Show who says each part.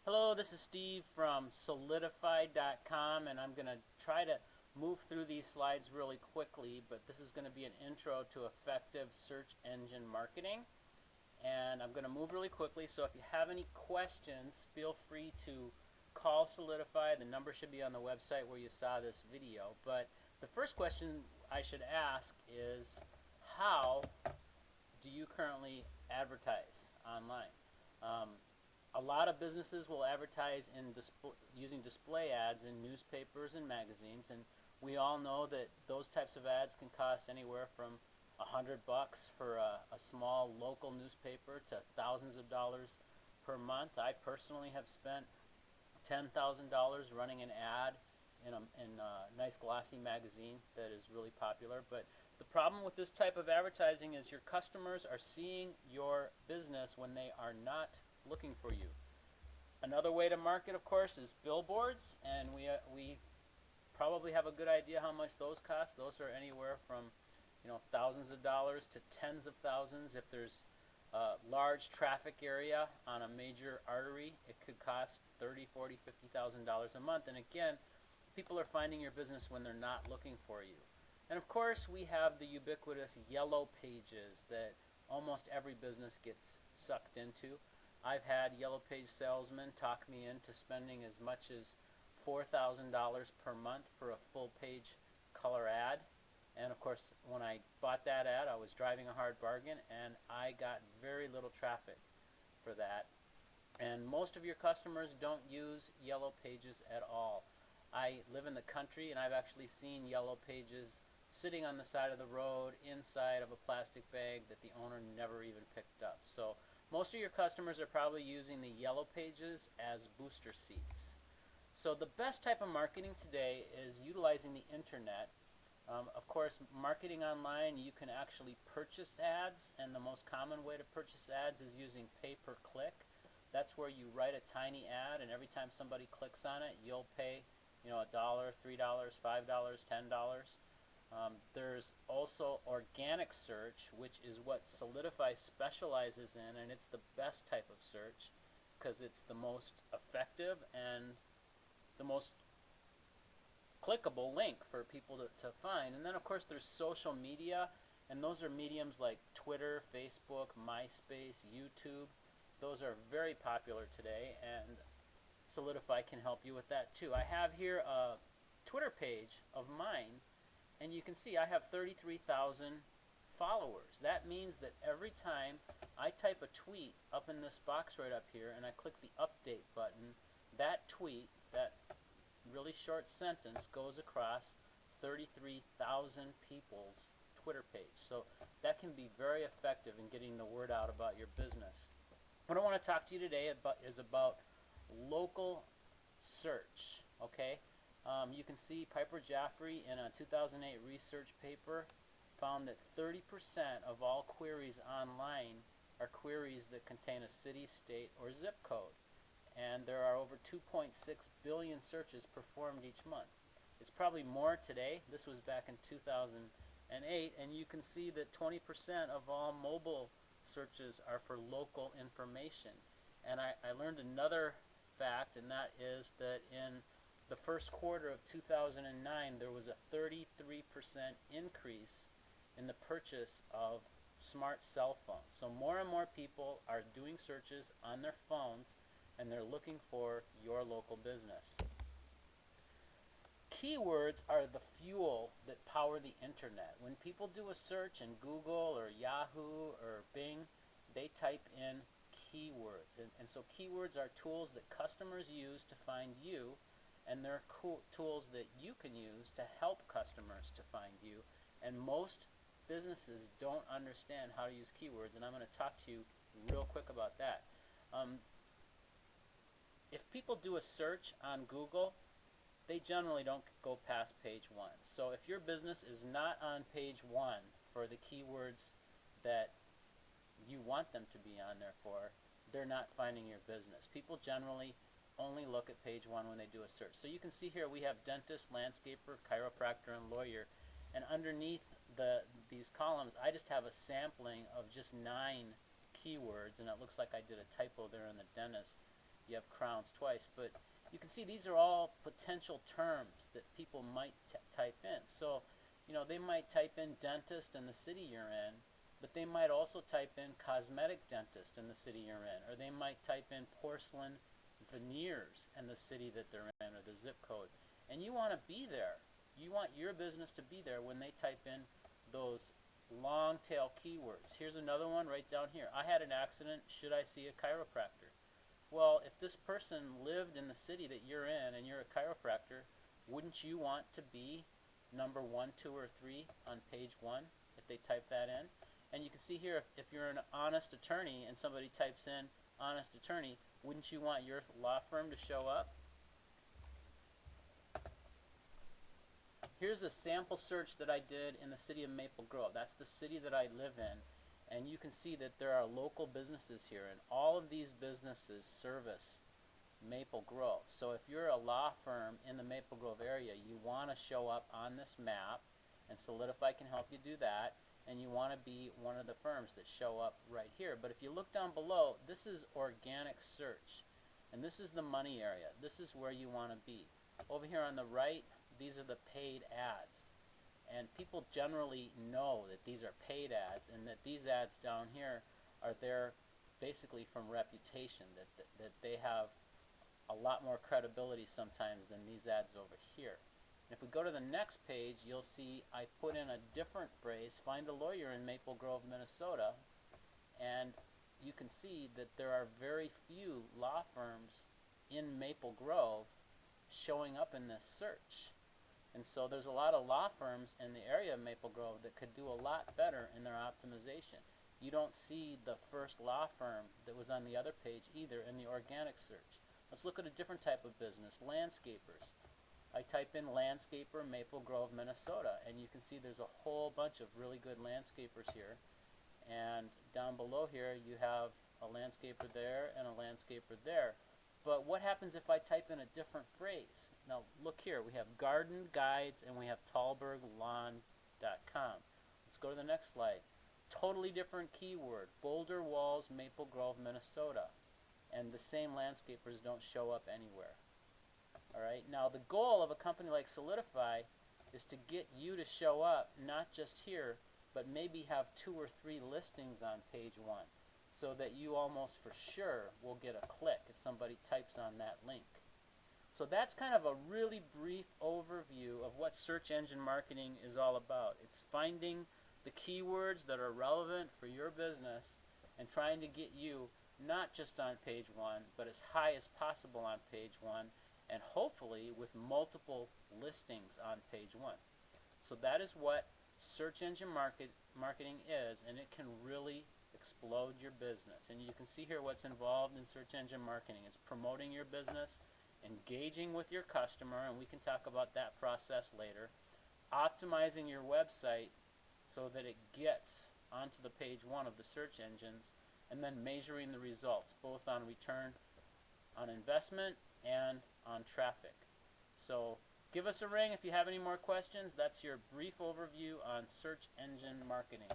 Speaker 1: Hello, this is Steve from Solidified.com, and I'm going to try to move through these slides really quickly, but this is going to be an intro to effective search engine marketing. And I'm going to move really quickly, so if you have any questions, feel free to call Solidify. The number should be on the website where you saw this video. But the first question I should ask is, how do you currently advertise online? A lot of businesses will advertise using display ads in newspapers and magazines, and we all know that those types of ads can cost anywhere from $100 for a small local newspaper to thousands of dollars per month. I personally have spent $10,000 running an ad in a nice glossy magazine that is really popular. But the problem with this type of advertising is your customers are seeing your business when they are not looking for you. Another way to market, of course, is billboards, and we probably have a good idea how much those cost. Those are anywhere from thousands of dollars to tens of thousands. If there's a large traffic area on a major artery, it could cost $30, $40, $50,000 a month. And again, people are finding your business when they're not looking for you. And of course, we have the ubiquitous yellow pages that almost every business gets sucked into. I've had yellow page salesmen talk me into spending as much as $4,000 per month for a full page color ad. And of course, when I bought that ad, I was driving a hard bargain, and I got very little traffic for that. And most of your customers don't use yellow pages at all. I live in the country, and I've actually seen yellow pages sitting on the side of the road inside of a plastic bag that the owner never even picked up. So most of your customers are probably using the yellow pages as booster seats. So the best type of marketing today is utilizing the internet. Of course, marketing online, you can actually purchase ads, and the most common way to purchase ads is using pay-per-click. That's where you write a tiny ad, and every time somebody clicks on it, you'll pay $1, $3, $5, $10. There's also organic search, which is what Solidify specializes in, and it's the best type of search because it's the most effective and the most clickable link for people to find. And then of course there's social media, and those are mediums like Twitter, Facebook, MySpace, YouTube. Those are very popular today, and Solidify can help you with that too. I have here a Twitter page of mine, and you can see I have 33,000 followers. That means that every time I type a tweet up in this box right up here and I click the update button, that tweet, that really short sentence, goes across 33,000 people's Twitter page. So that can be very effective in getting the word out about your business. What I want to talk to you today is about local search. Okay, you can see Piper Jaffray in a 2008 research paper found that 30% of all queries online are queries that contain a city, state, or zip code. And there are over 2.6 billion searches performed each month. It's probably more today. This was back in 2008, and you can see that 20% of all mobile searches are for local information. And I learned another fact, and that is that in the first quarter of 2009, there was a 33% increase in the purchase of smart cell phones. So more and more people are doing searches on their phones, and they're looking for your local business. Keywords are the fuel that power the internet. When people do a search in Google or Yahoo or Bing, they type in keywords. And so keywords are tools that customers use to find you, and they're tools that you can use to help customers to find you. And most businesses don't understand how to use keywords, and I'm going to talk to you real quick about that. If people do a search on Google, they generally don't go past page 1. So if your business is not on page 1 for the keywords that you want them to be on there for, they're not finding your business. People generally only look at page 1 when they do a search. So you can see here we have dentist, landscaper, chiropractor, and lawyer. And underneath these columns, I just have a sampling of just 9 keywords, and it looks like I did a typo there in the dentist. you have crowns twice. But you can see these are all potential terms that people might type in. So, you know, they might type in dentist in the city you're in, but they might also type in cosmetic dentist in the city you're in, or they might type in porcelain veneers in the city that they're in, or the zip code. And you want to be there. You want your business to be there when they type in those long tail keywords. Here's another one right down here. I had an accident. Should I see a chiropractor? Well, if this person lived in the city that you're in and you're a chiropractor, wouldn't you want to be number 1, 2, or 3 on page 1 if they type that in? And you can see here, if you're an honest attorney and somebody types in honest attorney, wouldn't you want your law firm to show up? Here's a sample search that I did in the city of Maple Grove. That's the city that I live in. And you can see that there are local businesses here, and all of these businesses service Maple Grove. So if you're a law firm in the Maple Grove area, you want to show up on this map, and Solidify can help you do that, and you want to be one of the firms that show up right here. But if you look down below, this is organic search, and this is the money area. This is where you want to be. Over here on the right, these are the paid ads. And people generally know that these are paid ads, and that these ads down here are there basically from reputation, that they have a lot more credibility sometimes than these ads over here. And if we go to the next page, you'll see I put in a different phrase, find a lawyer in Maple Grove, Minnesota, and you can see that there are very few law firms in Maple Grove showing up in this search. And so there's a lot of law firms in the area of Maple Grove that could do a lot better in their optimization. You don't see the first law firm that was on the other page either in the organic search. Let's look at a different type of business, landscapers. I type in landscaper Maple Grove, Minnesota, and you can see there's a whole bunch of really good landscapers here. And down below here you have a landscaper there and a landscaper there. But what happens if I type in a different phrase? Now look here, we have garden guides and we have TallbergLawn.com. Let's go to the next slide. Totally different keyword, Boulder Walls, Maple Grove, Minnesota. And the same landscapers don't show up anywhere. Alright, now the goal of a company like Solidify is to get you to show up, not just here, but maybe have 2 or 3 listings on page 1, so that you almost for sure will get a click if somebody types on that link. So that's kind of a really brief overview of what search engine marketing is all about. It's finding the keywords that are relevant for your business and trying to get you not just on page 1, but as high as possible on page 1, and hopefully with multiple listings on page 1. So that is what search engine marketing is, and it can really explode your business. And you can see here what's involved in search engine marketing. It's promoting your business, engaging with your customer, and we can talk about that process later, optimizing your website so that it gets onto the page 1 of the search engines, and then measuring the results, both on return on investment and on traffic. So give us a ring if you have any more questions. That's your brief overview on search engine marketing.